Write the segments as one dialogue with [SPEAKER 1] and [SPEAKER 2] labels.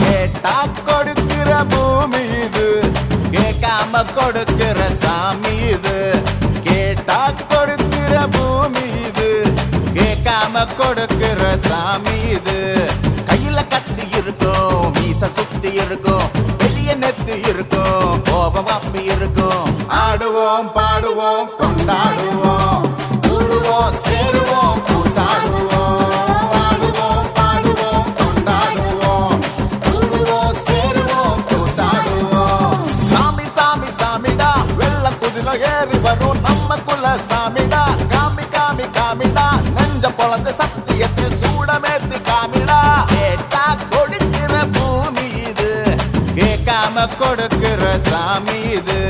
[SPEAKER 1] கேட்டா கொடுக்கிற பூமி இது, கேட்காம கொடுக்கிற சாமி இது. கேட்டா கொடுக்கிற பூமி இது, கேட்காம கொடுக்கிற சாமி இது. கையில கத்தி இருக்கும், மீச சுத்தி இருக்கும், பெரிய நெத்தி இருக்கும், கோபம் அப்பி இருக்கும். ஆடுவோம் பாடுவோம் கொண்டாடுவோம், கூடுவோம் சேருவோம் கூத்தாடுவோம். ஆடுவோம் பாடுவோம் கொண்டாடுவோம், கூடுவோம் சேருவோம் கூத்தாடுவோம். சாமி சாமி சாமிடா, வெள்ள குதிரை ஏறி வரும் நம்ம குல சாமிடா. காமி காமி காமிடா, நெஞ்ச பொழந்த சத்தியத்தை சூடமேத்து காமிடா. கேட்டா கொடுக்கிற பூமி இது, கேட்காம கொடுக்கிற சாமி இது.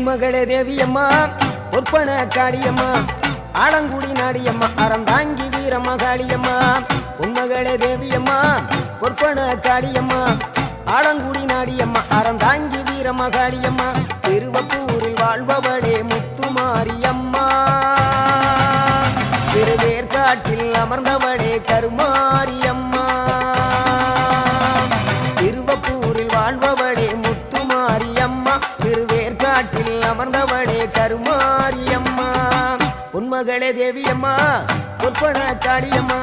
[SPEAKER 2] மகளே தேவியம்மா ஒற்பன காளியம்மா ஆலங்குடி நாடியம்மா அறந்தாங்கி வீரம்மா காளியம்மா உன்மகளே தேவியம்மா பொற்பன காளியம்மா ஆலங்குடி நாடியம்மா அறந்தாங்கி வீரம்மா காளியம்மா திருவப்பூரில் வாழ்பவளே முத்துமாரியம்மா திருவேற்காட்டில் அமர்ந்தவளே கருமாரியம்மா திருவப்பூரில் வாழ்பவளே முத்துமாரியம்மா திருவேற்காட்டில் அமர்ந்தவளே கருமாரியம்மா உன்மகளே தேவியம்மா பொற்பன காளியம்மா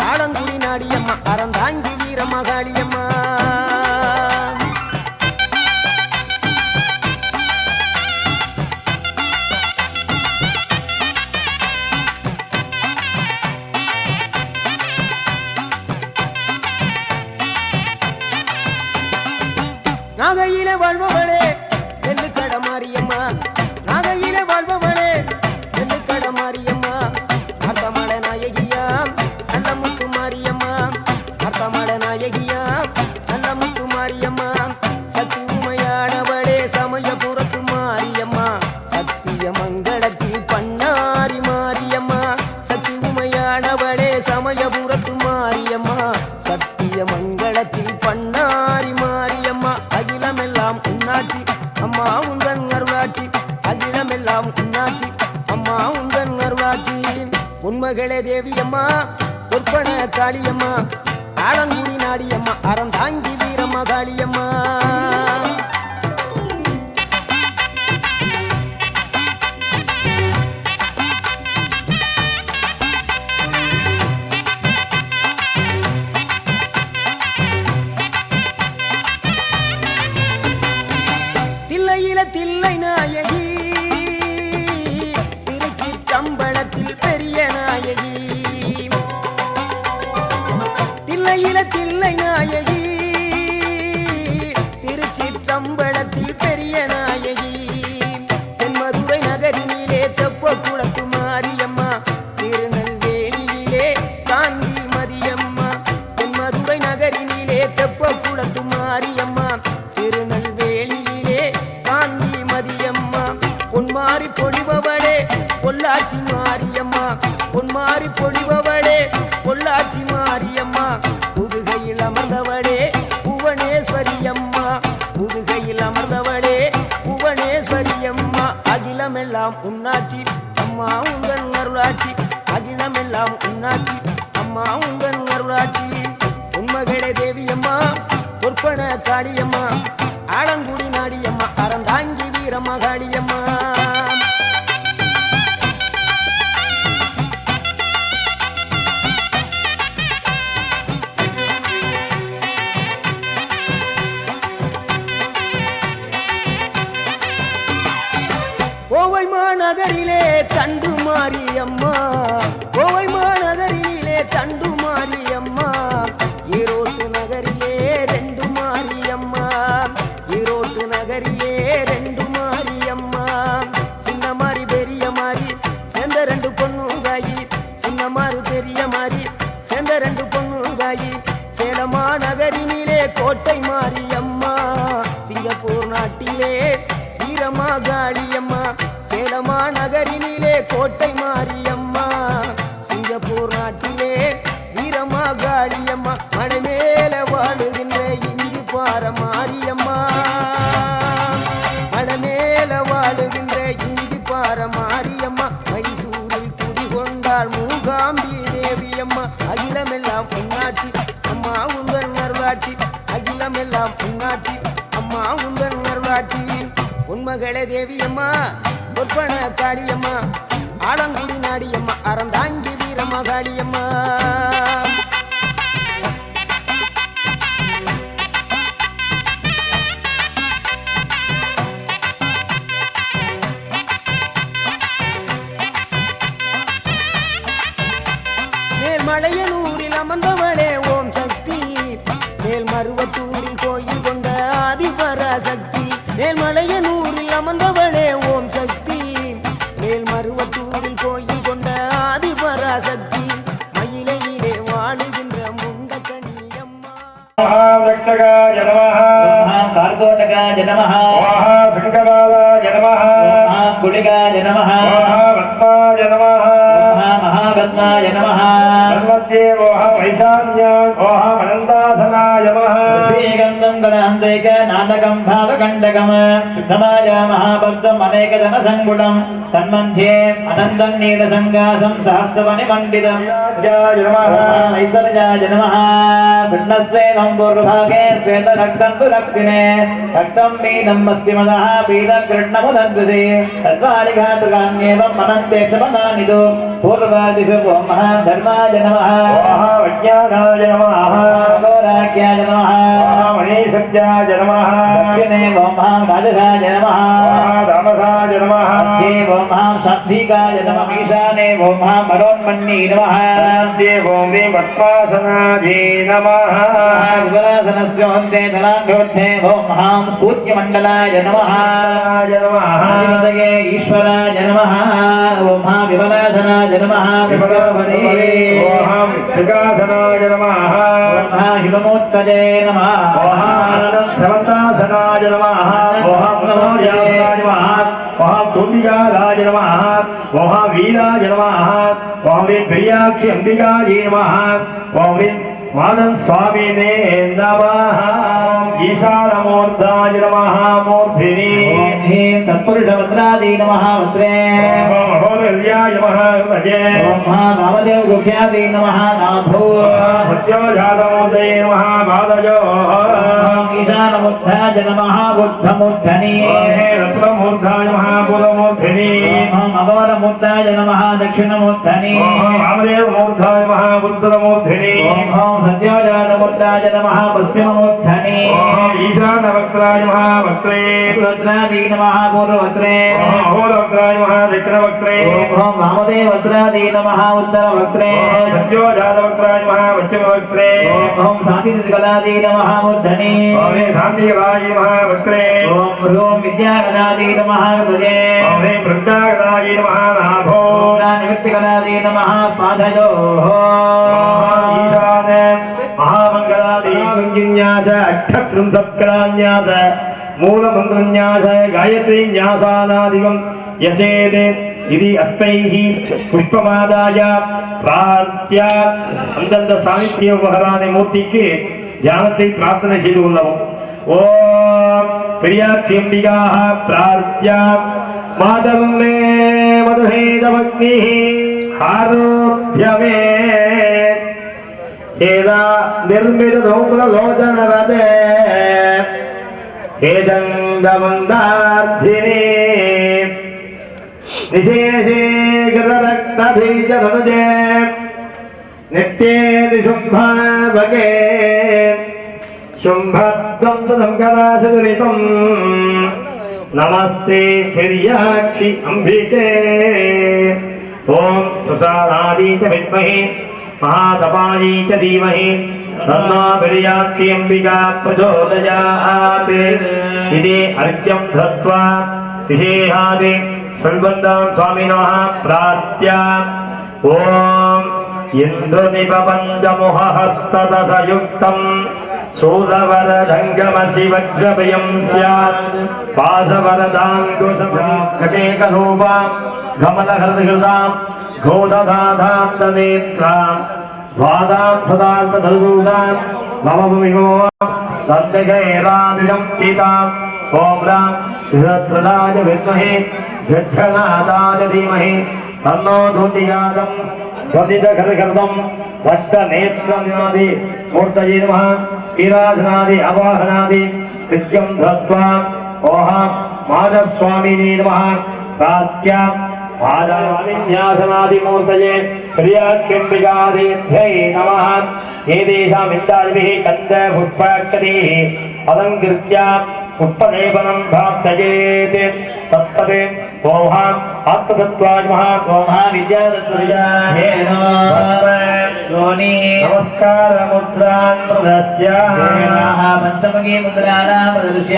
[SPEAKER 2] ஆலங்குடி நாடியம்மா அறந்தாங்கி வீரம்மா காளியம்மா நாகையில வாழ்பவளே நெல்லுக்கட மாரியம்மா நாகையில வாழ்பவளே நெல்லுக்கட மாரியம்மா அர்த்தமட நாயகியா நல்ல முத்து மாரியம்மா அர்த்தமட நாயகியா நல்ல முத்து மாரியம்மா சக்தி உமையானவளே சமயபுரத்து மாரியம்மா சத்திய மங்களத்தில் பண்ணாரி மாரியம்மா சக்தி உமையானவளே சமயபுரத்து மாரியம்மா சத்திய மங்களத்தில் பண்ணாரி மாரியம்மா அகிலமெல்லாம் உன்னாட்சி அம்மா உந்தன் அருளாட்சி அகிலமெல்லாம் உன்னாட்சி அம்மா உந்தன் அருளாட்சி உன்மகளே தேவியம்மா பொற்பன காளியம்மா ஆலங்குடி நாடியம்மா அறந்தாங்கி வீரம்மா காளியம்மா தில்லை நாயகி திருச்சிற்றம்பலத்தில் பெரிய நாயகி தில்லை நாயகி திருச்சிற்றம்பலத்தில் பெரிய நாயகி தென்மதுரை நகரினிலே தெப்ப குளத்து மாரியம்மா திருநெல்வேலியிலே காந்தி மதியம்மா தென்மதுரை நகரினிலே தெப்ப குளத்து மாரியம்மா திருநெல்வேலியிலே காந்தி மதியம்மா பொன்மாரி பொழிபவளே பொள்ளாச்சி மாரியம்மா பொன்மாரி பொழிபவளே பொள்ளாச்சி மாரியம்மா புதுகையில் அமர்ந்தவளே புவனேஸ்வரியம்மா புதுகையில் அமர்ந்தவளே புவனேஸ்வரியம்மா அகிலமெல்லாம் உன்னாட்சி அம்மா உந்தன் அருளாட்சி அகிலமெல்லாம் உன்னாட்சி அம்மா உந்தன் அருளாட்சி உன்மகளே தேவியம்மா பொற்பன காளியம்மா ஆலங்குடி நாடியம்மா அறந்தாங்கி வீரம்மா காளியம்மா கோவை மாநகரிலே தண்டு மாரியம்மா கோவை மாநகரிலே தண்டு மாரியம்மா ஈரோட்டு நகரிலே ரெண்டு மாரியம்மா ஈரோட்டு நகரிலே ரெண்டு மாரியம்மா சின்ன மாறி பெரிய மாறி சேர்ந்த ரெண்டு பொண்ணு தாயி சின்ன மாறு பெரிய மாறி சேர்ந்த ரெண்டு பொண்ணு தாயி சேலமா நகரினிலே கோட்டை மாரியம்மா சிங்கப்பூர் நாட்டிலே வீரமா காளியம்மா சேலமா நகரினிலே கோட்டை மாரியம்மா சிங்கப்பூர் நாட்டிலே வீரமா காளியம்மா மலை மேல வாழுகின்ற இஞ்சி பார மாரியம்மா மலை மேல வாழுகின்ற இஞ்சி பார மாரியம்மா மைசூரில் குடிகொண்டாள் மூகாம்பி தேவியம்மா அகிலமெல்லாம் உன்னாட்சி அம்மா உந்தன் அருளாட்சி அகிலமெல்லாம் உன்னாட்சி அம்மா உந்தன் அருளாட்சி உன்மகளே தேவியம்மா பொற்பன காளியம்மா ஆலங்குடி நாடியம்மா அறந்தாங்கி வீரம்மா காளியம்மா மேல்மலையனூரில் அமர்ந்தவளே ஓம் சக்தி மேல்மருவத்தூரில் கோயில் கொண்ட ஆதிபராசக்தி மேல்மலையனூரில் அமர்ந்தவளே ஓம் சக்தி மேல்மருவத்தூரில் கோயில் கொண்ட ஆதிபராசக்தி மயிலையிலே வாழுகின்ற முண்ட கண்ணியம்மா
[SPEAKER 3] महावृक्षकाय नमः
[SPEAKER 4] कार्कोटकाय नमः
[SPEAKER 3] महाशङ्कराय नमः
[SPEAKER 4] महाकुलिकाय नमः
[SPEAKER 3] महावत्माय नमः
[SPEAKER 4] महागत्माय नमः
[SPEAKER 3] धर्मस्य वैशान्यान् ओहमनन्दासन
[SPEAKER 4] दैक नाटकं भावकण्डकम् समाज महाभक्तम् अनेकजनसङ्कुटम् तन्मध्ये अनन्तं नीलसङ्गासं सहस्रमणिमण्डितम् ऐश्वर्याय नमः कृष्णस्वेदं पूर्वभागे श्वेतरक्तं दुरक्तिने रक्तं पीतं पश्चिमदः पीतकृष्णमुदद्विषे तद्वारिघातुकान्येवम् अनन्तेक्षपदानिदो पूर्वदिशु ओमः धर्माय नमः
[SPEAKER 3] विज्ञानाय नमः
[SPEAKER 4] घोराख्याय नमः
[SPEAKER 3] मणिसत्याय नमः
[SPEAKER 4] दक्षिणे ओमः राजसाय नमः
[SPEAKER 3] दामसाय नमः
[SPEAKER 4] मध्ये ओमः सात्विकाय नमः ईशाने ओमः मरोन्मन्ये नमः
[SPEAKER 3] देवों मे पद्मासनाधे नमः
[SPEAKER 4] विवरासनस्य अन्ते तलाङ्घोत्थे ओमः सूर्यमण्डलाय नमः अधिपतये ईश्वराय नमः ओमः विवरासनाय नमः विश्वपते
[SPEAKER 3] ओम सिंहासनाय नमः
[SPEAKER 4] ओमः शिवमूर्तये नमः
[SPEAKER 3] समन्तासनाय नमः ओम नमो यासनाय नमः ओम तुंडिकाराय नमः ओम वीराय नमः ओम प्रियाक्षि अंबिकायै नमः ओम मानन स्वामिने नमः ईशानमूर्ताय नमः मूर्धिने
[SPEAKER 4] ओम ह्रीं तत्पुरुषवज्रादि नमः वज्रे
[SPEAKER 3] ओम महोदयाय नमः भजे
[SPEAKER 4] ओम वामदेव गुह्यादि नमः नाभो
[SPEAKER 3] सत्योजातमूर्तये नमः बालजो
[SPEAKER 4] ओम ईशानमूर्धाय नमः बुद्धमूर्धने
[SPEAKER 3] रत्नमूर्धाय नमः बुधमूर्धिने
[SPEAKER 4] ओम अगोरमूर्धाय नमः दक्षिणमूर्धने
[SPEAKER 3] वामदेवमूर्धाय नमः बुद्धमूर्धिने
[SPEAKER 4] ओम सत्योजातमूर्धाय नमः पश्चिममूर्धने
[SPEAKER 3] ईशानवक्त्राय नमः वक्त्रे
[SPEAKER 4] वज्रादि नमः पूर्ववक्त्रे
[SPEAKER 3] अहोरवक्त्राय नमः दक्षिणवक्त्रे
[SPEAKER 4] ओम वामदेव वज्रादि नमः उत्तरवक्त्रे
[SPEAKER 3] सत्योजातवक्त्राय नमः पश्चिमवक्त्रे
[SPEAKER 4] ओम शान्तिकलादि नमः मूर्धने
[SPEAKER 3] शान्तिराय नमः वक्त्रे
[SPEAKER 4] ओम ह्रूं विद्यागणादि नमः हृदये
[SPEAKER 3] प्रज्ञागणाय नमः नाभो
[SPEAKER 4] निवृत्तिकलादि नमः पादयोः
[SPEAKER 3] ईशान महामंगलादि विन्यास अष्टत्रिंशत्कलान्यास मूलमन्त्रन्यास गायत्री न्यासानादिकं यसेत् इति अस्तैः पुष्पमादाय प्रार्थ्य अंदंद सानिध्य उपहराने मूर्तिக்கு ध्यानத்தை प्रार्थனை செய்து கொள்ளவும் ஓம் பிரியாக்கியம்பிகாः प्रार्थ्य माधवमे मधुहेदवग्निः आरोध्यमे हेदा निर्मित धूम्रलोचनवदे हेजङ्गमन्दार्थिने निशेषे कृतरक्तबीजधनुजे नित्ये निशुम्भावगे शुम्भत्वं संकदाशदुरितं नमस्ते प्रियाक्षि अंबिके ओम सुसानादि च विद्महे महातपायै च धीमहि तन्नो प्रियाक्षि अंबिका प्रचोदयात् इति अर्घ्यं दत्त्वा विशेषात् संबन्धां स्वामिनः प्रार्थ्य ओम इन्द्रनिपपञ्चमुखहस्तदशयुक्तं शूलवरदङ्गमशिवज्रभयं स्यात् पाशवरदाङ्कुशकटेकरूपां गमनहृदहृदां घोदधाधान्तनेत्रां द्वादां सदान्तधूतां मम भूमिभो तद्गैरादिजं पितां ॐ रां हृदप्रदाय विद्महे विघ्ननादाय धीमहि तन्नो धूतिगादं स्वदितघर्घर्दं भक्तनेत्रनिनादि मूर्तये नमः कीराधनादि अवाहनादि नित्यं धत्वा ओहं माधस्वामिने नमः प्रार्थ्य माधवादिन्यासनादि मूर्तये प्रियाख्यम्बिकादिभ्यै नमः एतेषाम् इत्यादिभिः कन्दपुष्पाक्षतैः अलङ्कृत्य पुष्पलेपनं प्रार्थयेत् तत्तत् ओमः आत्मतत्त्वाय नमः ओमः विद्यातत्त्वाय नमः नमस्कारमुद्रां प्रदस्यामः पञ्चमुखी मुद्राणां प्रदर्श्य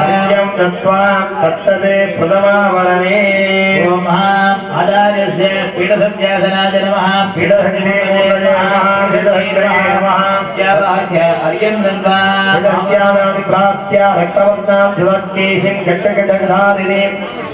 [SPEAKER 3] अर्घ्यं दत्त्वा तत्तदे प्रथमावरणे ओमः आचार्यस्य पीठसन्ध्यासनाय नमः पीठसन्ध्यासनाय नमः अर्घ्यं दत्त्वा विद्यानानि प्राप्त्य रक्तवर्णां जलकेशिं घट्टघटघटादिनीं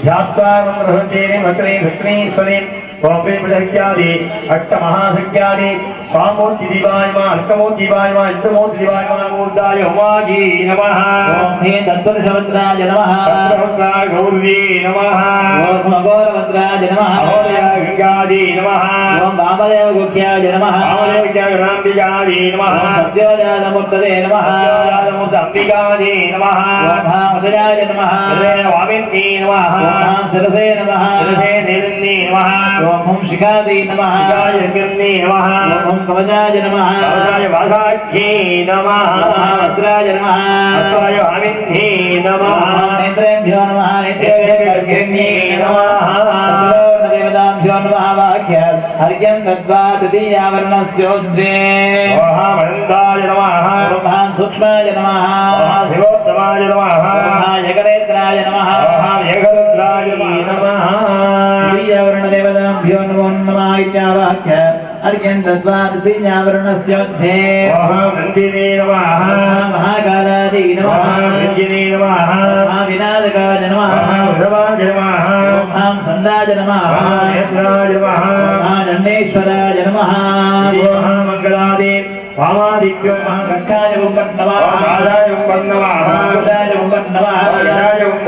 [SPEAKER 3] ध्यात्वा मन्त्रहृदये मकरे विघ्नेश्वरीं ओम प्रेमसंख्यादि अष्टमहासंख्यादि स्वामूर्ति दिवाय मा अर्कमूर्ति दिवाय मा इंद्रमूर्ति दिवाय मा मूर्धाय उमाजी नमः
[SPEAKER 4] ओम हे तत्पुरुषवज्राय नमः
[SPEAKER 3] तत्पुरुषवज्राय गौरी नमः
[SPEAKER 4] ओम अघोरवज्राय नमः
[SPEAKER 3] अघोरवज्राय गंगाजी नमः
[SPEAKER 4] ओम वामदेव गुह्याय नमः
[SPEAKER 3] वामदेव गुह्याय गणाम्बिकाजी नमः
[SPEAKER 4] सत्योजातमूर्तये नमः
[SPEAKER 3] सत्योजातमूर्त अंबिकाजी नमः
[SPEAKER 4] ओम भामधराय नमः
[SPEAKER 3] वामिनी नमः
[SPEAKER 4] ओम सरसे नमः
[SPEAKER 3] सरसे देवी नमः
[SPEAKER 4] ओम शिखादि नमः
[SPEAKER 3] शिखाय गिरनी नमः
[SPEAKER 4] ओम कवचाय नमः
[SPEAKER 3] कवचाय वासाख्ये नमः
[SPEAKER 4] वस्त्राय नमः
[SPEAKER 3] वस्त्राय वामिनी नमः
[SPEAKER 4] नेत्रेभ्यो नमः नेत्रेभ्यो
[SPEAKER 3] नमः
[SPEAKER 4] देवताभ्यो नमः वाक्य हर्यं दत्वा तृतीयावर्णस्योद्वे
[SPEAKER 3] महामन्दाय नमः
[SPEAKER 4] सूक्ष्माय नमः
[SPEAKER 3] शिवोत्तमाय नमः
[SPEAKER 4] यगनेत्राय नमः
[SPEAKER 3] यगरुद्राय नमः
[SPEAKER 4] तृतीयावर्णदेवताभ्यो नमो नमः इत्यावाक्य हर्यं दत्वा तृतीयावर्णस्योद्वे
[SPEAKER 3] महानन्दिने नमः
[SPEAKER 4] महाकालादि नमः
[SPEAKER 3] महानन्दिने नमः
[SPEAKER 4] महाविनायकाय नमः
[SPEAKER 3] महावृषभाय नमः
[SPEAKER 4] महासन्दाय नमः
[SPEAKER 3] महानेत्राय नमः
[SPEAKER 4] महादण्डेश्वराय नमः
[SPEAKER 3] महामङ्गलादि वामादिभ्यो
[SPEAKER 4] महाकट्टाय नमः
[SPEAKER 3] महाराय नमः
[SPEAKER 4] महाकुशाय नमः
[SPEAKER 3] महाराय नमः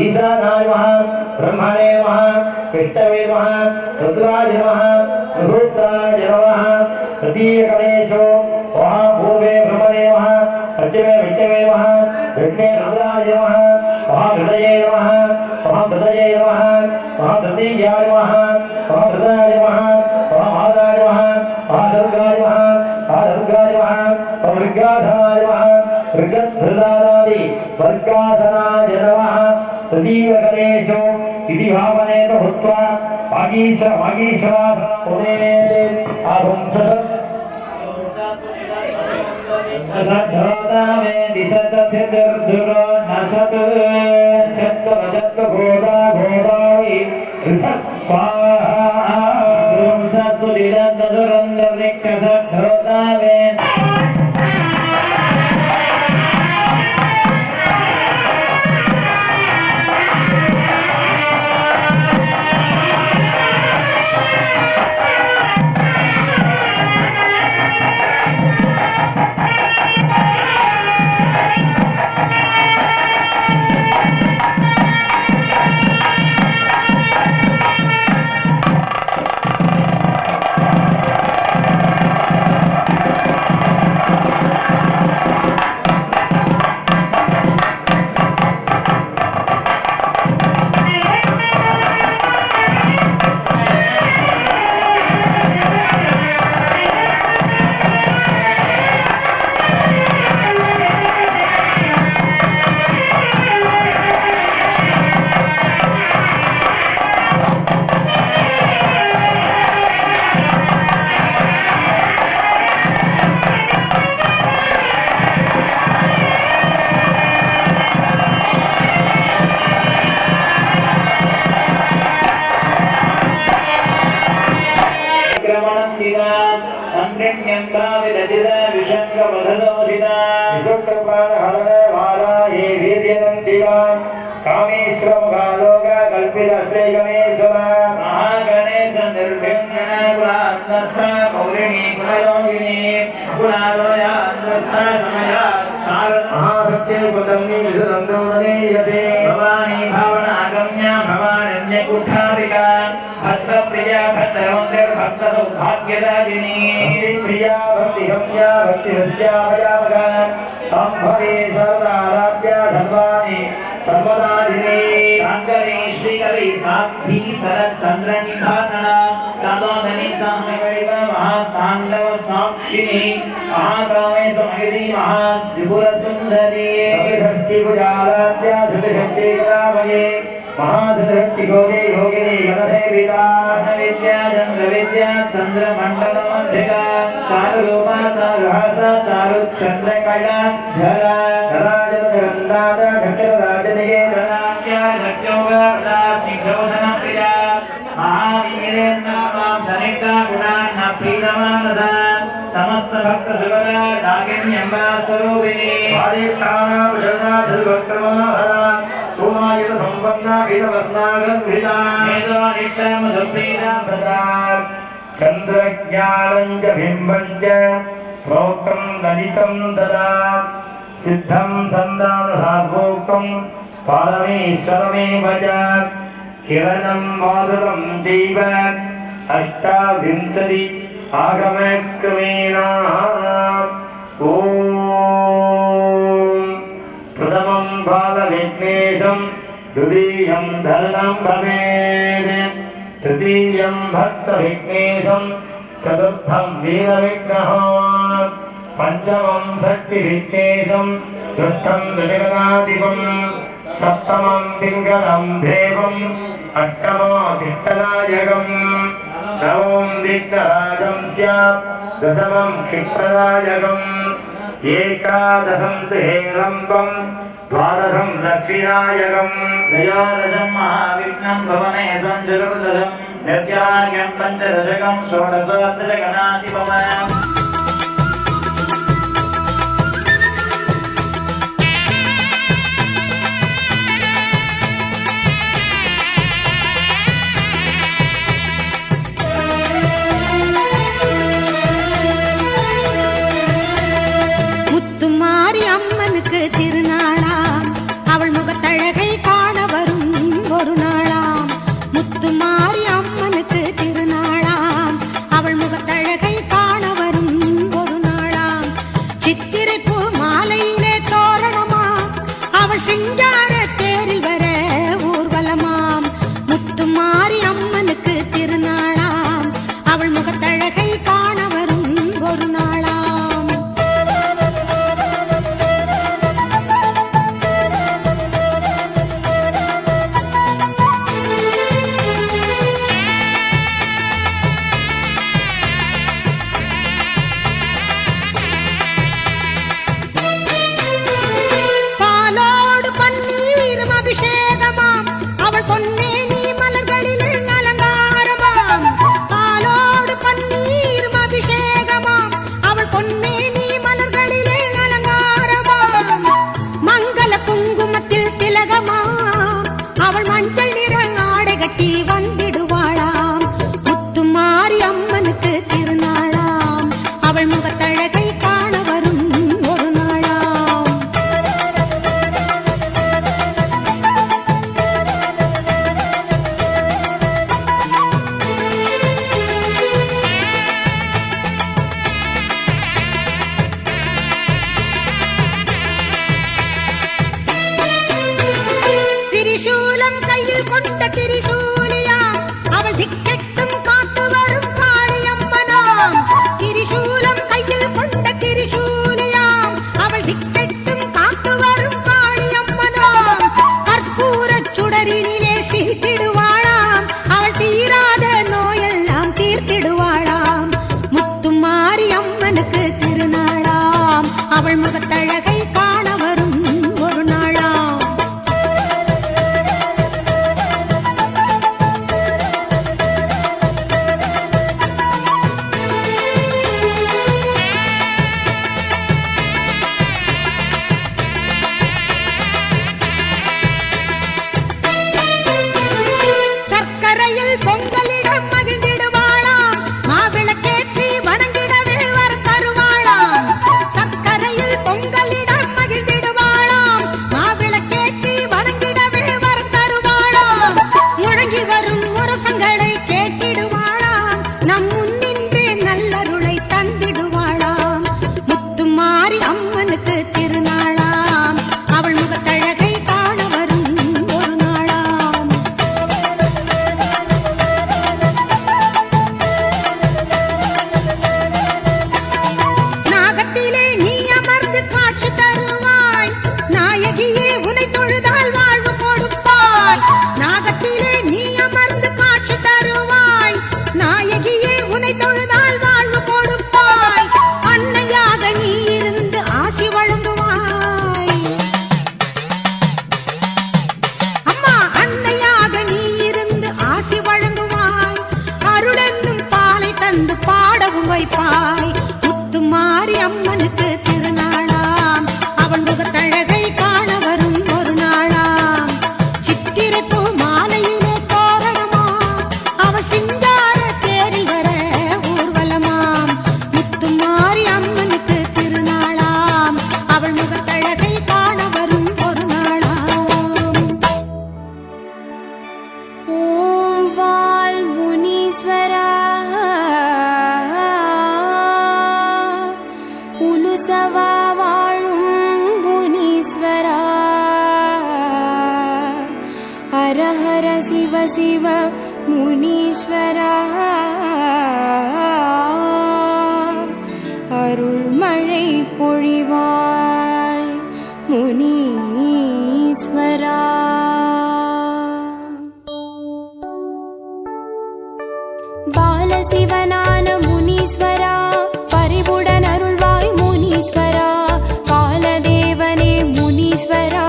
[SPEAKER 3] ईशानाय नमः ब्रह्मणे नमः विष्णवे नमः रुद्राय नमः सुहृताय नमः तृतीय गणेशो वहाँ पूर्वे ब्रह्मणे नमः पश्चिमे विष्णवे नमः दक्षिणे रुद्राय नमः वहाँ हृदये नमः वहाँ हृदये नमः वहाँ तृतीयाय नमः वहाँ हृदयाय नमः वहाँ मादाय नमः वहाँ दुर्गाय नमः वहाँ दुर्गाय नमः वहाँ विग्रहाय नमः विग्रहृदानादि वर्गासनाय नमः तृतीय गणेशो इति भावनेन भूत्वा वागीश्वरासने आहुं सद्धातामे दिशतथिर्दुरो नशतु छत्तवजत्तघोदा घोदावि ऋषत् स्वाहा ॐ सत्सुलिदन्दुरन्दवृक्षसद्धोतामे महागणेश निर्भिन्नपुरात्मस्था गौरिणी कुलयोगिनी भवसे
[SPEAKER 4] भवानी भावनागम्या भवानन्यकुठारिका भद्रप्रिया भद्रवन्दिर्भक्त सौभाग्यदायिनी
[SPEAKER 3] प्रिया भक्तिगम्या भक्तिरस्या भयावगा संभवे सर्वदाराध्या धर्माणि सर्वदाधिनी
[SPEAKER 4] शाङ्करी श्रीकरी साध्वी शरच्चन्द्र निधानना साधोधनी सामवेव महाताण्डव साक्षिणी महाकामे समगिरी महात्रिपुरसुन्दरी
[SPEAKER 3] सविधक्ति कुजाराध्या धृतिभक्ति कामये महाधृतिभक्ति गोगे योगिनी गणसेविता
[SPEAKER 4] विद्या चन्द्रविद्या चन्द्रमण्डलमध्यका चारुरूपा चारुहासा चारुचन्द्रकला धरा
[SPEAKER 3] धराजनगन्धाद घटराजनिगे
[SPEAKER 4] धनाख्या धत्योगदास्निग्धोधनप्रिया महावीरेन्द्रमां सनिग्धा गुणान् प्रीतमानसा समस्त भक्त सुभदा नागिन्यम्बा स्वरूपिणी
[SPEAKER 3] स्वादिष्ठानां शरणाधुर्वक्रमहरा सोमायुध सम्पन्ना वीरवर्णागन्विता
[SPEAKER 4] मेधोनिष्ठमधुप्रीतां
[SPEAKER 3] प्रदात् चन्द्रज्ञानं च बिम्बं च प्रोक्तं ललितं ददात् सिद्धं सन्दानसात्मोक्तं पारमेश्वरमेव च किरणं माधुरं चैव अष्टाविंशति आगमक्रमेण ॐ प्रथमं बालविघ्नेशं द्वितीयं धरणं भवेत् तृतीयं भक्तविघ्नेशं चतुर्थं वीरविघ्नः पंचमं शक्तिविघ्नेशं षष्ठं जगन्नाथिपं सप्तमं पिङ्गलं देवम् अष्टमोऽधिष्ठनायकं नवमं विघ्नराजं स्यात् दशमं क्षिप्रदायकम् एकादशं तु हेरम्बं द्वादशं लक्ष्मीनायकम्
[SPEAKER 4] त्रयोदशं महाविघ्नं भवने सञ्चतुर्दशं निर्त्याग्यं पञ्चदशकं षोडशोत्तरगणाधिपम्
[SPEAKER 5] திருநாளாம் அவள் முகத்தழகை காண வரும் ஒரு நாளாம் முத்துமாரி அம்மனுக்கு திருநாளாம் அவள் முகத்தழகை காண வரும் ஒரு நாளாம் சித்திரை பூ மாலையிலே தோரணமா அவள் சிங்கார தேரில் வர ஊர்வலமாம் முத்துமாரி அம்மனுக்கு திருநாளாம் அவள் முகத்தழகை காண வரும் ஒரு நாளாம் அபிஷேகமாம் அவள் பொன்னேனி மலர்களில் அலங்காரமாம் பாலோடு பன்னீரும் அபிஷேகமாம் அவள் பொன்னேனி மலர்களில் அலங்காரமாம் மங்கள குங்குமத்தில் திலகமாம் அவள் மஞ்சள் நிற ஆடை கட்டி வந்திடுவாளாம் முத்துமாரி அம்மனுக்கு திருநாளாம் அவள் முகத்தழகை காண வரும் ஒரு நாளாம் திரிசூலம் கையில் கொண்ட திரிசூலியாம் அவள் திக்கெட்டும் காத்து வரும் காளியம்மனாம் திரிசூலம் கையில் கொண்ட திரிசூலியாம் அவள் திக்கெட்டும் காத்து வரும் காளியம்மனாம் கற்பூரச் சுடரினிலே சிரித்திடுவாளாம் அவள் தீராத நோயெல்லாம் தீர்த்திடுவாளாம் முத்துமாரி அம்மனுக்கு திருநாளாம் அவள் முகத்தழகை காண வரும் ஒரு நாளாம் வைப்பாய் முத்துமாரி அம்மனுக்கு திருநாளாம் அவள் முகத்தழகை காண வரும் ஒரு நாளாம் சித்திரை பூ மாலையிலே தோரணமா அவள் சிங்கார தேரில் வர ஊர்வலமாம் முத்துமாரி அம்மனுக்கு திருநாளாம் அவள் முகத்தழகை காண வரும் ஒரு நாளாம்
[SPEAKER 6] ஓம் வால் முனீஸ்வரா உலுசவா வாழும் முனீஸ்வரா ஹர ஹர சிவ சிவ முனீஸ்வரா அருள்மழை பொழிவாய் முனீஸ்வரா பாலசிவனான முனீஸ்வரா பரிபுடன் அருள்வாய் முனீஸ்வரா காலதேவனே முனீஸ்வரா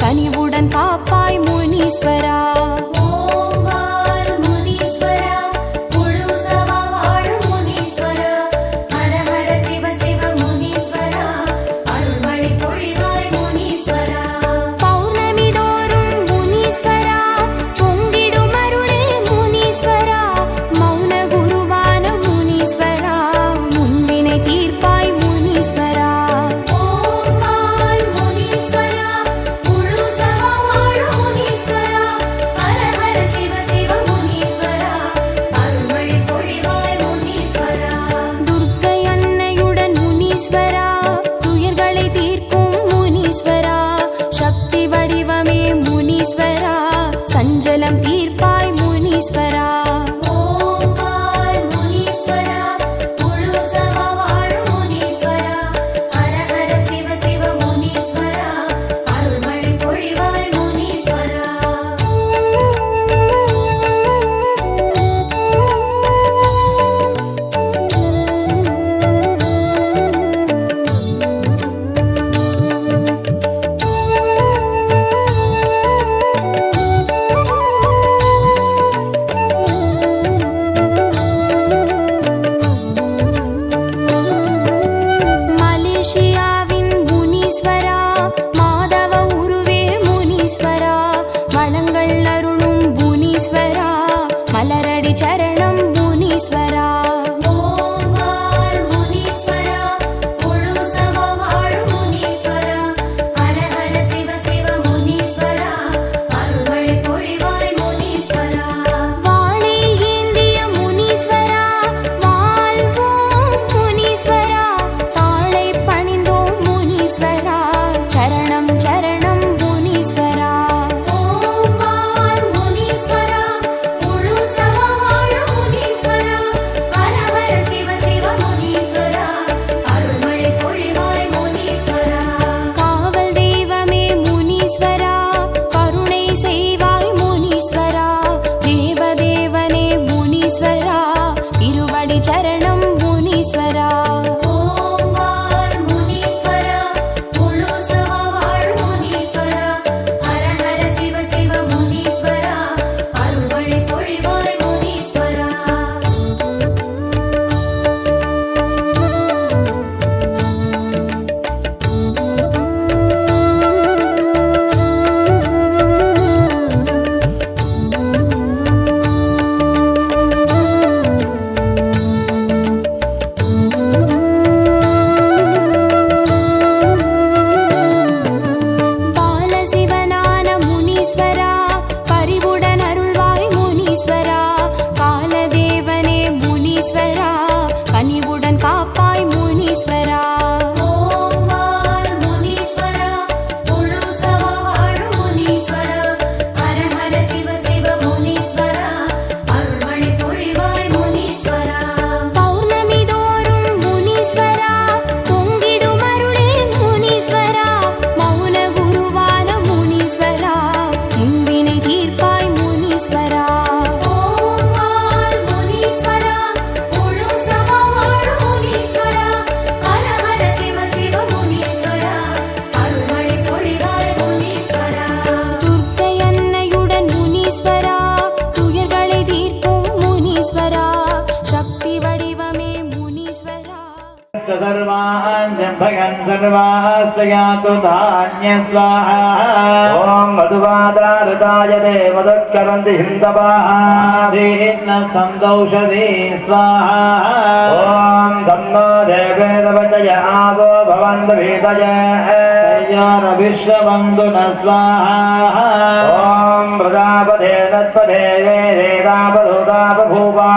[SPEAKER 6] கனிவுடன் காப்பாய் முனீஸ்வரா பௌர்ணமி தோறும் முனீஸ்வரா பொங்கிடும் அருளே முனீஸ்வரா மௌன குருவான முனீஸ்வரா முன்வினை தீர்ப்பாய் முனீஸ்வரா துர்க்கை அன்னையுடன் முனீஸ்வரா துயர்களை தீர்க்கும் முனீஸ்வரா சக்தி வடிவமே முனீஸ்வரா சஞ்சலம் தீர்ப்பாய் முனீஸ்வரா மலேசியாவின் முனீஸ்வரா மாதவ உருவே முனீஸ்வரா வளங்கள் அருளும் முனீஸ்வரா மலரடி சரணம் முனீஸ்வரா வாளை ஏந்திய முனீஸ்வரா வாழ்வோம் முனீஸ்வரா தாளை பணிந்தோம் முனீஸ்வரா சரணம் சரணம் முனீஸ்வரா
[SPEAKER 4] प्रार्थयन् सर्वास्यातु धान्य स्वाहा
[SPEAKER 3] ॐ मधुवादारताय देवदत्करन्ति हिन्दवाः
[SPEAKER 4] सन्तौषधे स्वाहा
[SPEAKER 3] ॐ तन्नो देवेदवचय आवो भवन्तु
[SPEAKER 4] विश्वबन्धुन स्वाहा
[SPEAKER 3] ॐ प्रजापते तत्पदे वेदापदोदापभूवा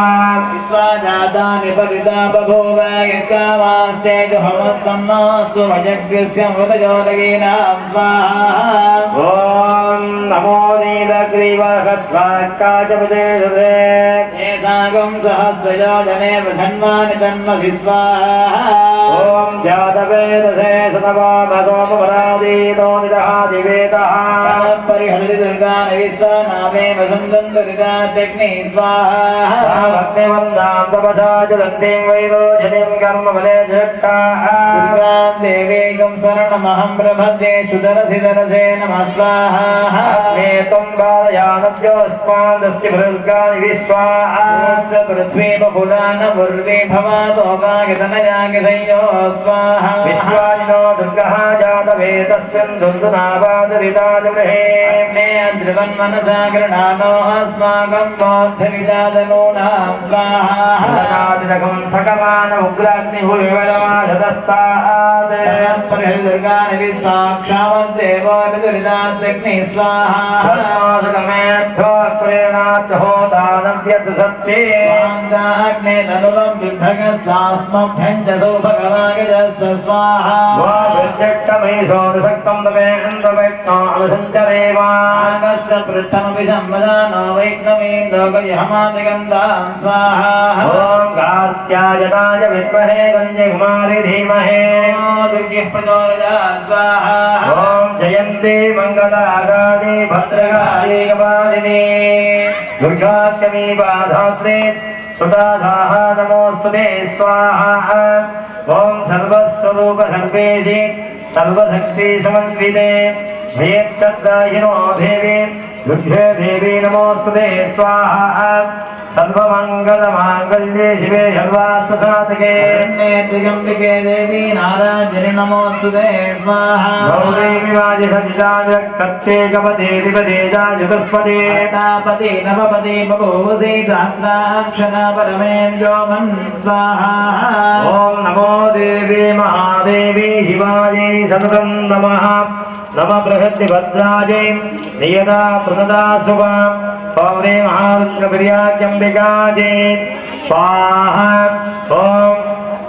[SPEAKER 4] विश्वाजातानि परिता बभूव यत्कामास्तेजोहमस्तन्नास्तु मयज्ञस्य मृतजोदगीनां स्वाहा
[SPEAKER 3] ॐ नमो नीलग्रीवहस्वाक्काचपदे हृदे
[SPEAKER 4] येषागं सहस्रयोजने बृहन्मानि तन्मसि स्वाहा
[SPEAKER 3] ॐ जातवेदसे शतवामसोमपरादीतो निदहादिवेदः
[SPEAKER 4] परिहरि दुर्गानि विश्वनामे वसन्तन्तरिताग्नि स्वाहा
[SPEAKER 3] अग्निवन्दां तपसा जलन्तीं वैरोचनीं कर्मफले जट्टाः
[SPEAKER 4] दुर्गां देवीकं शरणमहं प्रपद्ये सुदरसिदरसे नमः स्वाहा
[SPEAKER 3] अग्ने त्वं बालयानभ्योऽस्मादस्य दुर्गानि विश्वाः
[SPEAKER 4] पृथ्वी बहुलान पूर्वे भवातोकायतनयागिसंयो स्वाहा
[SPEAKER 3] विश्वानिनो दुर्गः जातवेदस्यं दुर्गुणावादरितादिगृहे
[SPEAKER 4] अग्ने अद्रिवन्मनसा गृणानो अस्माकं बोद्धविदादनूनां स्वाहा
[SPEAKER 3] नादिदकं सकमान उग्राग्निहुविवरमाधतस्तात्
[SPEAKER 4] परिहरि दुर्गानि विश्वाक्षामद्देवो दुरिताग्नि स्वाहा
[SPEAKER 3] धर्मासुकमेभ्यो प्रेरणात् होदानव्यतसत्से
[SPEAKER 4] अग्ने तनुलं विभगस्वास्मभ्यं च भगवागजस्व स्वाहा
[SPEAKER 3] वाभिर्जट्टमैषोदशक्तं तमेन्द्रवैष्णो अनुसञ्चरेवागस्य
[SPEAKER 4] पृष्ठमपि सम्मदानो वैष्णवीन्द्रोगयहमादिगन्धां स्वाहा
[SPEAKER 3] ॐ कार्त्यायनाय विद्महे गञ्जकुमारी धीमहि
[SPEAKER 4] दुर्गिः प्रचोदयात् स्वाहा
[SPEAKER 3] ॐ जयन्ती मङ्गलागादी भद्रकाली कपालिनी दुर्गाष्टमी बाधात्रे सुदाधाः नमोऽस्तुते स्वाहा ॐ सर्वस्वरूप सर्वेशि सर्वशक्ति समन्विते भेक्षद्राहिनो देवी दुर्गे देवी नमोऽस्तुते स्वाहा सर्वमङ्गलमाङ्गल्ये शिवे सर्वार्थसाधके
[SPEAKER 4] त्र्यम्बिके देवी नारायणि नमोऽस्तुते स्वाहा
[SPEAKER 3] गौरी विवाजि सजिताजकत्ते कपदे विपदे जायुतस्पदे
[SPEAKER 4] तापति नवपति बभूवसि सहस्राक्षरा परमेन्द्रोमन् स्वाहा
[SPEAKER 3] ॐ नमो देवी महादेवी शिवायै सततं नमः नम बृहद्भद्रायै नियदा प्रणदा शुभा पौरे महारुद्रप्रियाम्बिकायै स्वाहा ॐ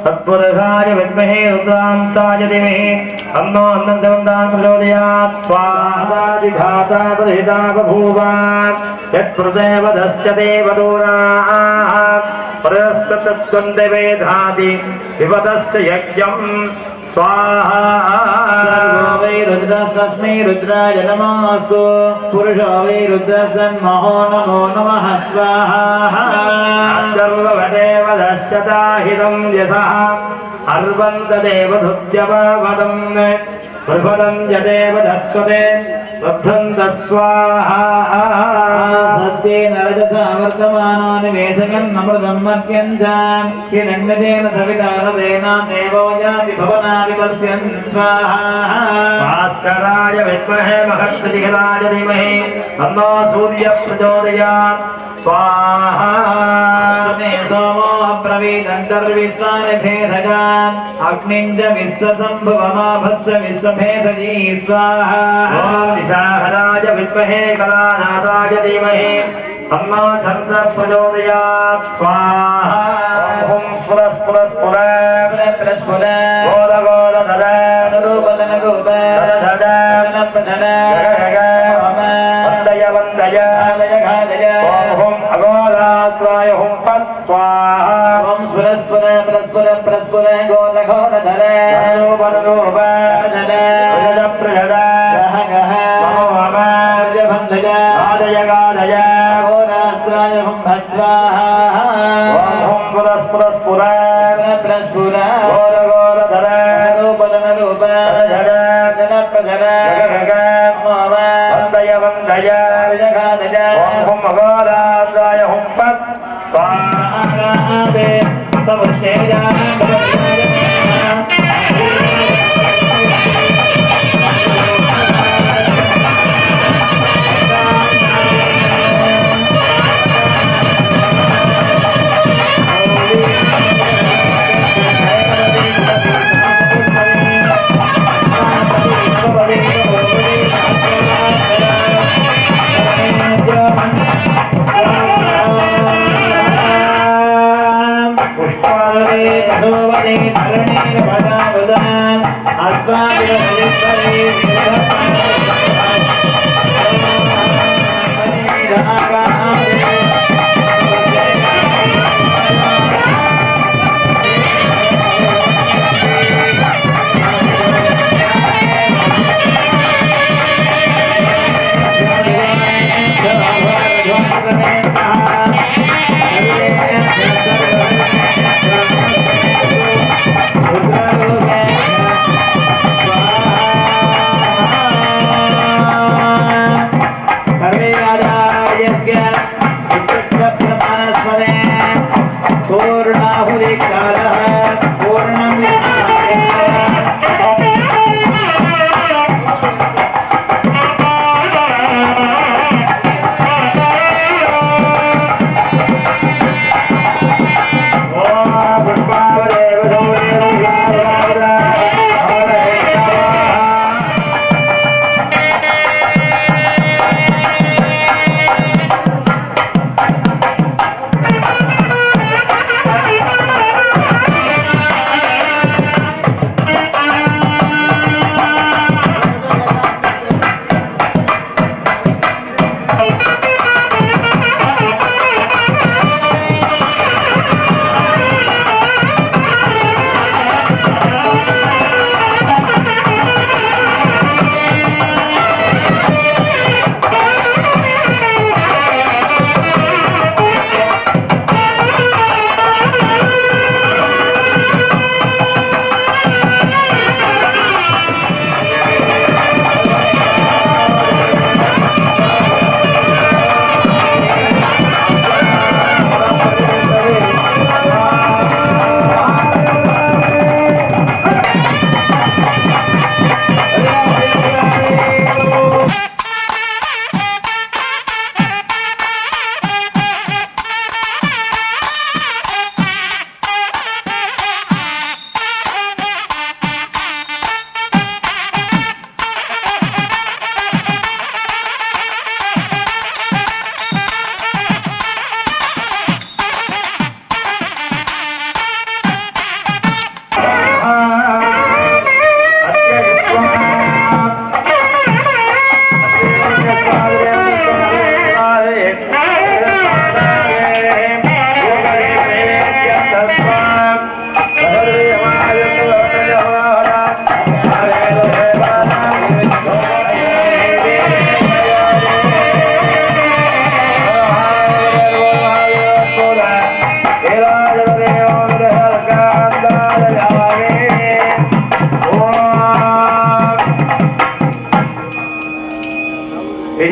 [SPEAKER 3] तत्पुरुषाय विद्महे रुद्रांसाय धीमहि तन्नो अन्नं समन्तान् प्रचोदयात् स्वाहादिधाता प्रहिता बभूव यत्प्रदेवदस्य देवदूराः परस्तत्त्वं देवेधाति विपदस्य यज्ञं स्वाहा
[SPEAKER 4] वै रुद्रस्तस्मै रुद्राय नमोऽस्तु पुरुषो वै रुद्रसन्महो नमो नमः स्वाहा
[SPEAKER 3] सर्वदेवदश्चताहितं यशः अर्वन्तदेवधुत्यवदं प्रभदं यदेवधस्वते लब्धन्त स्वाहा
[SPEAKER 4] सत्येन रजसा वर्तमानो निवेशकम् अमृतं मद्यं च हिरण्यतेन सविता रथेन देवो याति भवनापि पश्यन् स्वाहा
[SPEAKER 3] भास्कराय विद्महे महत्तजिघराय धीमहि तन्नो सूर्यः प्रचोदयात् स्वाहा
[SPEAKER 4] सोमो अब्रवीदन्तर्विश्वानि भेदजान् अग्निं च विश्वसम्भुवमाभस्य विश्वभेदजी स्वाहा
[SPEAKER 3] ॐ दिशाहराय विद्महे कलानाथाय धीमहि तन्नो छन्दः प्रचोदयात् स्वाहा ॐ स्फुरस्फुरस्फुर
[SPEAKER 4] प्रस्फुर
[SPEAKER 3] घोरघोरधर
[SPEAKER 4] रूपदनगोप
[SPEAKER 3] धर वन्दय वन्दय ॐ अघोरात्वाय हुं पत् स्वाहा
[SPEAKER 4] ॐ स्फुरस्फुर प्रस्फुर प्रस्फुर घोरघोरधर
[SPEAKER 3] रूपरूप प्रजद
[SPEAKER 4] गह भन्दज
[SPEAKER 3] गादय गादय
[SPEAKER 4] घोरास्त्राय हुं भज्वाहा
[SPEAKER 3] ॐ हुं पुरस्पुरस्पुर
[SPEAKER 4] प्रस्फुर
[SPEAKER 3] घोरघोरधर
[SPEAKER 4] रूपदनरूप
[SPEAKER 3] धर
[SPEAKER 4] जनप्रधर
[SPEAKER 3] वन्दय वन्दय
[SPEAKER 4] जगादज
[SPEAKER 3] ॐ हुं अघोरात्वाय हुं पत् स्वाहा
[SPEAKER 4] तव श्रेया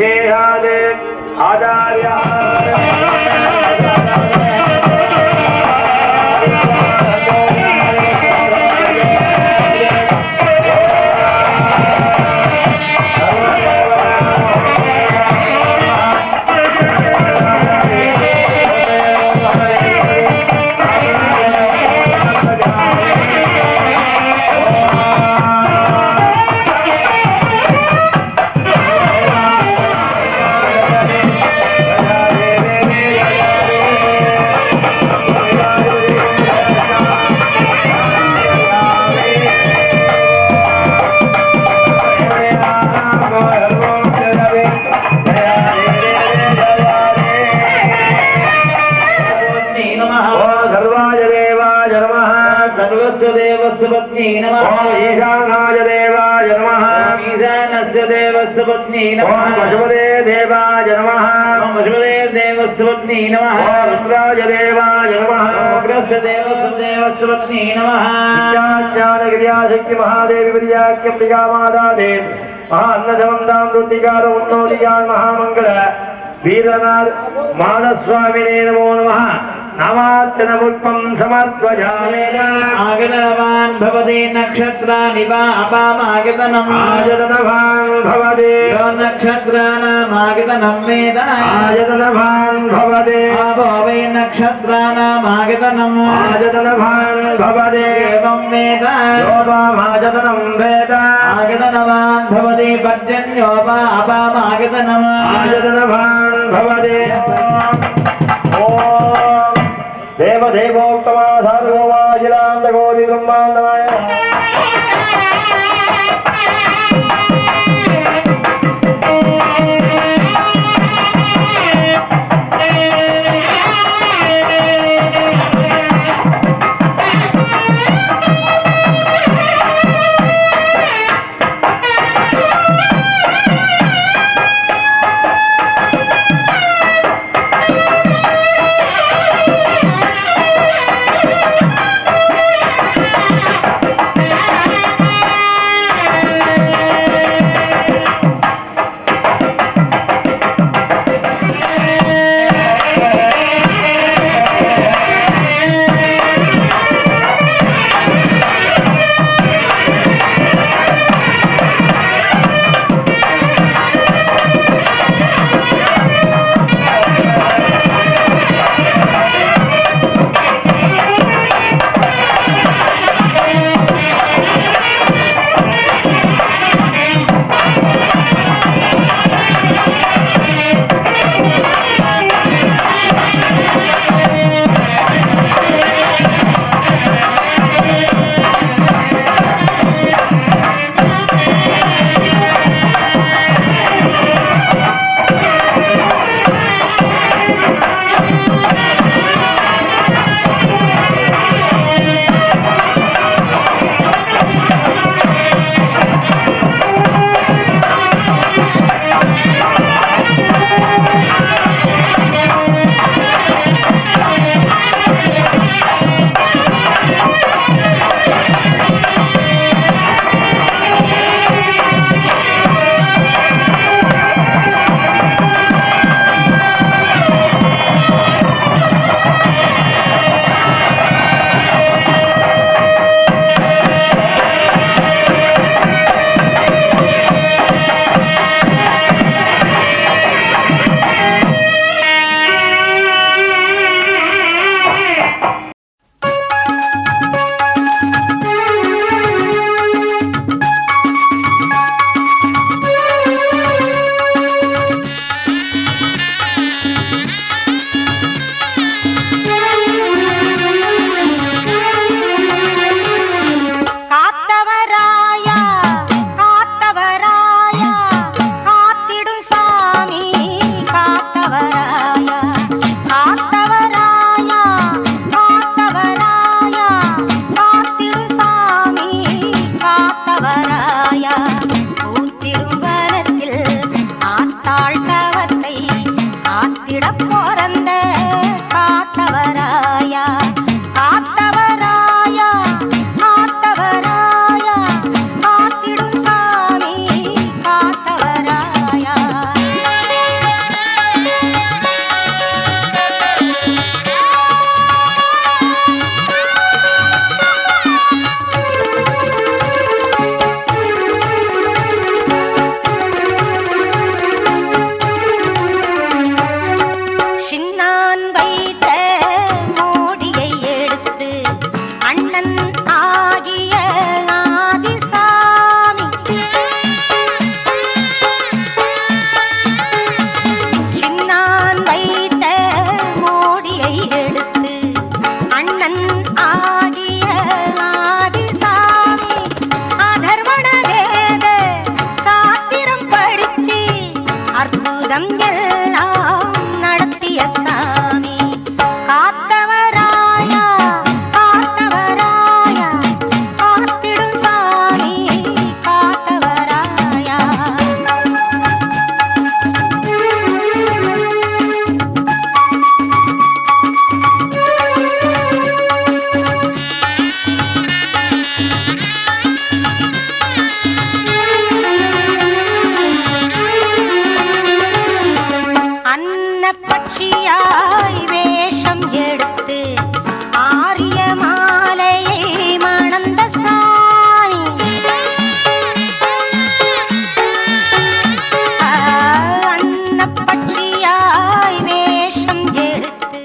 [SPEAKER 3] विशेषादे आचार्य
[SPEAKER 4] देवस्वपत्नी नमः
[SPEAKER 3] ईशानाय देवाय नमः
[SPEAKER 4] ईशानस्य देवस्वपत्नी नमः
[SPEAKER 3] पशुपते देवाय नमः
[SPEAKER 4] पशुपते देवस्वपत्नी नमः
[SPEAKER 3] रुद्राय देवाय नमः
[SPEAKER 4] उग्रस्य देवस्वपत्नी नमः
[SPEAKER 3] ज्ञानगिरियाशक्ति महादेवी विद्याख्यम्बिका माता देव महाअन्नदवन्दां दुर्दिकार उन्नोदियान् महामंगल वीरनाथ माधस्वामिने नमो नमः नमार्चन पुष्पं समर्पयामि
[SPEAKER 4] आगतवान् भवति नक्षत्राणि वा अपामागतनम्
[SPEAKER 3] आयतनवान् भवति
[SPEAKER 4] यो नक्षत्राणाम् आगतनं वेद
[SPEAKER 3] आयतनवान् भवति
[SPEAKER 4] आपो वै नक्षत्राणाम् आगतनम्
[SPEAKER 3] आयतनवान् भवति
[SPEAKER 4] एवं वेद
[SPEAKER 3] यो वामायतनं वेद
[SPEAKER 4] आगतनवान् भवति पर्जन्यो वा अपामागतनम्
[SPEAKER 3] आयतनवान् भवति देवदेवोक्तमा साधुगोवाजिलान्दगोदि ब्रह्मान्दनाय
[SPEAKER 5] எல்லாம் நடத்திய சாமி காத்தவராயா காத்தவராயா காத்திடும் சாமி காத்தவராயா அன்னப்பட்சியாய் வேஷம் எடுத்து ஆரிய மாலையை மணந்த சாமி அன்னப்பட்சியாய் வேஷம் எடுத்து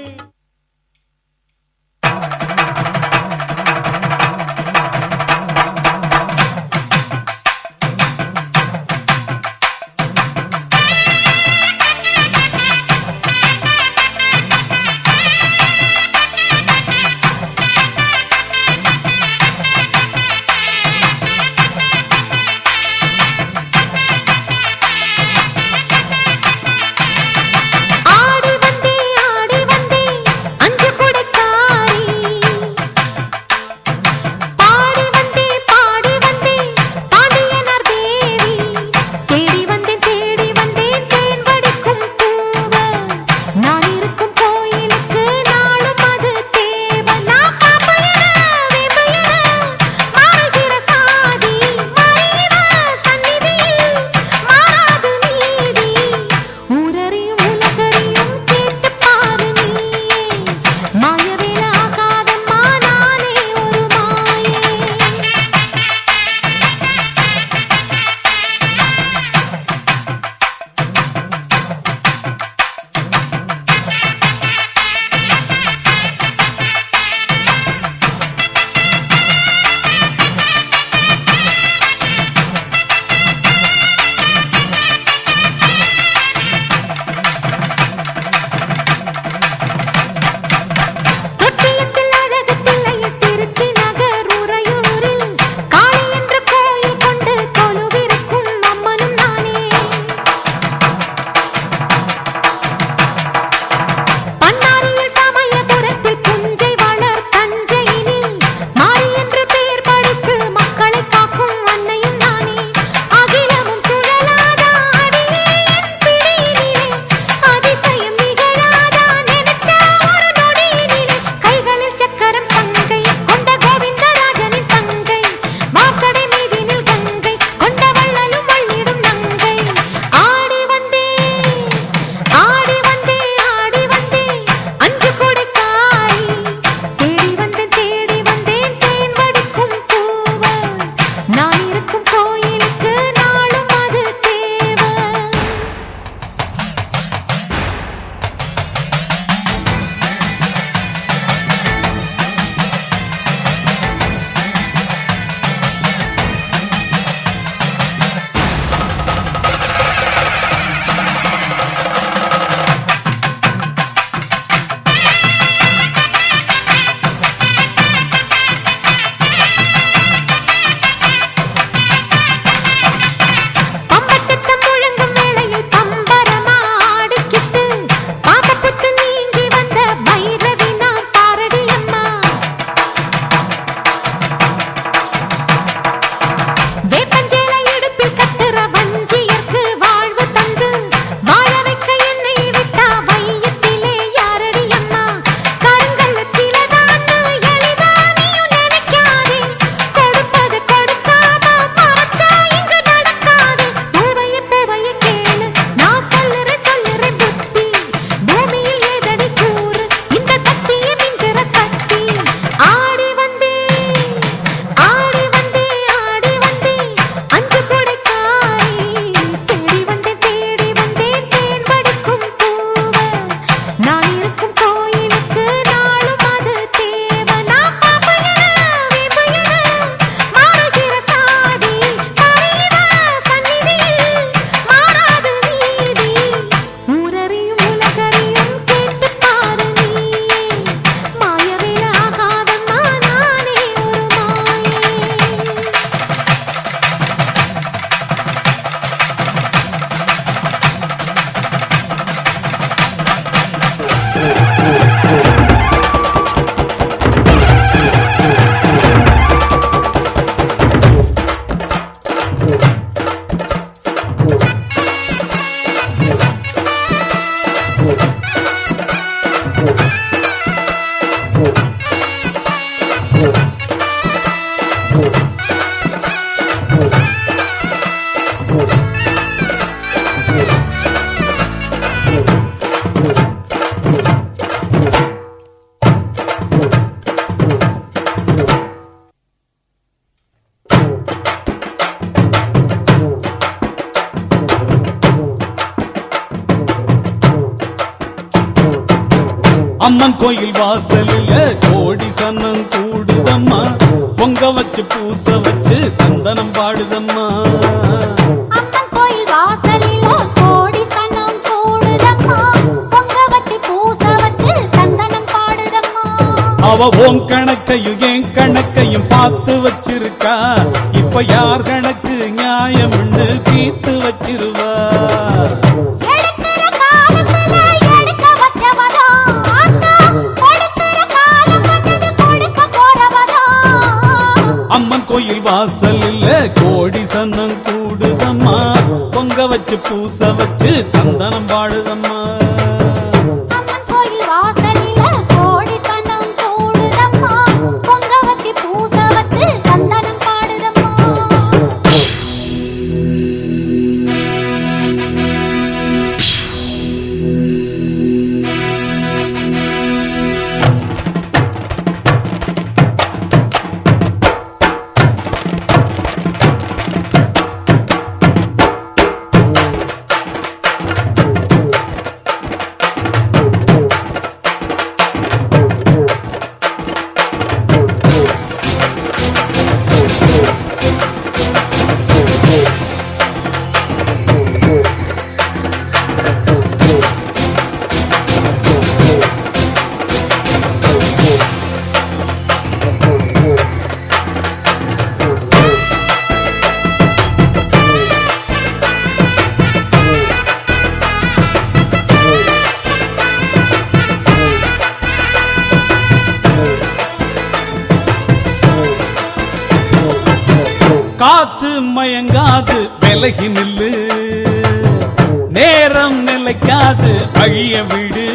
[SPEAKER 7] அம்மன் கோயில் வாசலில் கோடி சன்னம் கூடுதம்மா பொங்க வச்சு பூச வச்சு தந்தனம் பாடுதம்மா
[SPEAKER 6] அம்மன் கோயில் வாசலில கோடி சனம் கூடுதம்மா பொங்க வச்சு பூச வச்சு தந்தனம் பாடுதம்மா
[SPEAKER 7] அவ ஓம் கணக்கையும் என் கணக்கையும் பார்த்து வச்சிருக்கா இப்ப யார் கணக்கு நியாயம்னு தீர்த்து வச்சிருவா
[SPEAKER 6] எடுக்கிற காலத்துல எடுக்க வச்சவதா ஆத்தா கொடுக்கிற காலம் வந்தது கொடுக்க போறவதா
[SPEAKER 7] அம்மன் கோயில் வாசலில் கோடி சன்னம் கூடுதம்மா பொங்க வச்சு பூச வச்சு தந்தனம் பாடுதம்மா
[SPEAKER 6] அம்மன் கோயில் வாசலில கோடி சனம் கூடுதம்மா பொங்க வச்சு பூச வச்சு தந்தனம் பாடுதம்மா
[SPEAKER 7] காத்து மயங்காது விலகி நில்லு நேரம் நிலைக்காது அழிய விடு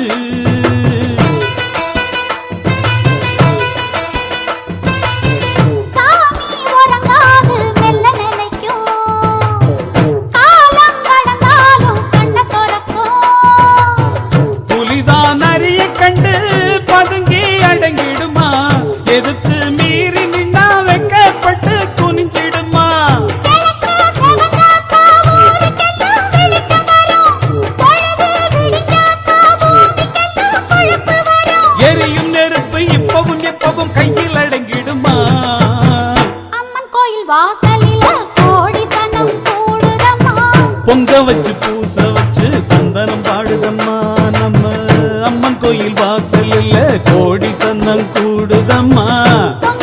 [SPEAKER 6] சாமி உறங்காது மெல்ல நினைக்கும் காலம் கடந்தாலும் கண்ண திறக்கும்
[SPEAKER 7] புலிதான் அரிய கண்டு பதுங்கி அடங்கிடுமா எதுக்கு மீறி நின்னா வெக்கப்பட்டு குனிஞ்சிடுமா
[SPEAKER 6] கிழக்கு செவந்தாக்கா ஊருக்கெல்லாம் வெளிச்சம் வரும் பொழுது விடிஞ்சாக்கா பூமிக்கெல்லாம் கொழுப்பு வரும்
[SPEAKER 7] எரியும் நெருப்பு இப்பவும் எப்பவும் கையில் அடங்கிடுமா
[SPEAKER 6] அம்மன் கோயில் வாசலில கோடி சனம் கூடுதம்மா
[SPEAKER 7] பொங்க வச்சு பூச வச்சு தந்தனம் பாடுதம்மா நம்ம அம்மன் கோயில் வாசலில் கோடி சன்னம் கூடுதம்மா
[SPEAKER 6] பொங்க